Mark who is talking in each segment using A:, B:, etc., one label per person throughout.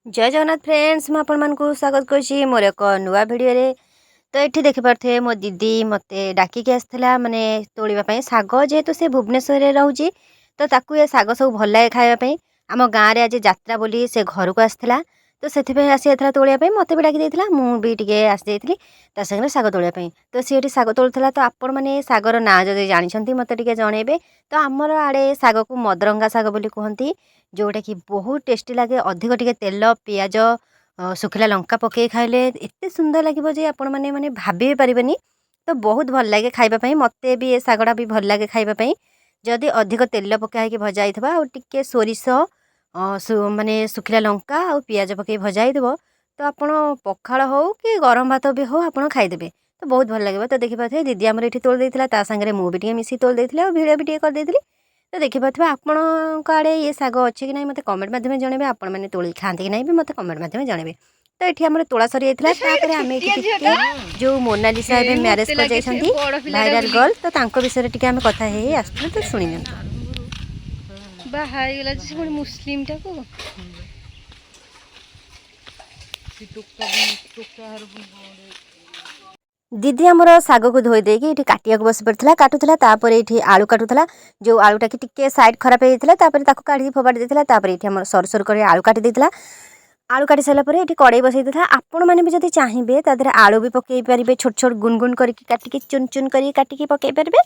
A: जय जगन्नाथ फ्रेंड्स मैं आपको स्वागत करुँची मोर एक नुआ भिडियो रे। तो ये देखिपे मो दीदी मत डाकिकी आसाला माने तोड़ापी शाग जेहेतु से भुवनेश्वर में रोचे तो ताकू ये शाग सब भल लगे खायापी। आम गाँव में आज जात्रा बोली से घर को आसाला तो से आसी तोड़ापी मत भी डाकी मुझे आसी सागे शाग तोड़ापी। तो सी शाग तोड़ा तो आपण मैंने शागर ना जब जानते मत जनइबे। तो आमर आड़े शाग को मदरंगा शाग बोली कहती जोटा कि बहुत टेस्टी लगे। अधिक टे तेल पियाज सुखिला लंका पकई खाइले एत सुंदर लगे जे आपण मैंने माने भाभी पारे। तो बहुत भल लगे खाइबापी मत भी ये शागटा भी भल लगे खाइबापी। जदि अधिक तेल पकाई भजा आउ टे सोरिष माने सुखिला लंका आ पियाज पकई भजा तो आपण पखाड़ हो कि गरम भात भी हो आप खाईदेवे तो बहुत भल लगे। तो देखिए दीदी आमर ये तोड़ देता सागर मुझे मिसी तोड़ देती और भिडियो भी करदी। तो देखिए आपण आड़े ये शाग अच्छे कि ना मत कमेंट मध्यम जनइबे। आपण मैंने तोड़ी खाते कि ना भी मत कमेंट मध्यम जनइबे। तो ये आम तोड़ा सरी जाता आम जो मोनालिसा एवं मैरेज कर जाइछंती भाइराल गर्ल तो विषय टी आम कथा आसलु तो शुणी
B: मुस्लिम
A: दीदी आमर शाग को धोई देकी ये काटिया बस पड़ा काटुला ये आलू काटुला जो आलूटा कि टिके सैड खराब होता काढ़ी फोपाड़ी देता ये सर सर कर आलू काटी देता। आलू काटी सारापर ये कड़े बसई देता। आपण मैंने भी जब चाहिए तादे आलू भी पकई पारे छोट छोट गुन गुन करके चुन चुन कर काटिकी पकई पारे।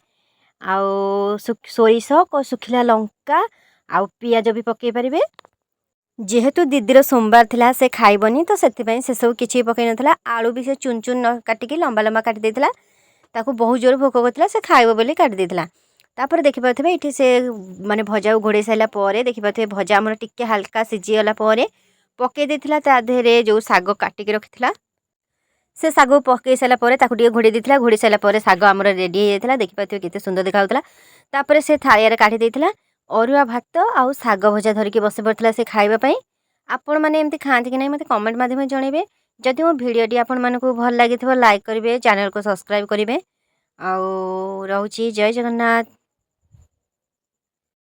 A: आउ सोरिष सुखिला लंका आउ पियाज भी पकई पारे। जेहेतु दीदीर सोमवार थिला से खाइबनी तो से सब किसी पकई नाला आलू भी से चुन चुन काटिकी लंबा लंबा काटी देता ताकू बहुत जोर भोक करता से खाइब बोली काटी देता। तापर देखिपे ये से माने भजा घोड़े सारापर देखिपे भजा आमर टिके हल्का सीझीगला पकई देता ता देहरे जो शाग काटिकी रखिथिला से शाग पकई सारापर घोड़े देता। घोड़ी सारापर शाग आमर रेडी हो जाता देखिपे केते सुंदर देखा तापर से थालिया काढ़ी देता अरुआ भात आउ शाग भजा धरिकी बस पड़ा से खाइबापी। आपण मैंने एमती खाते कि ना मत कमेंट मध्यम जनइबे। जदि मो भिडियोटी आपण मानकु भल लगी लाइक करेंगे चैनल को सब्सक्राइब करेंगे। आउ रोची जय जगन्नाथ।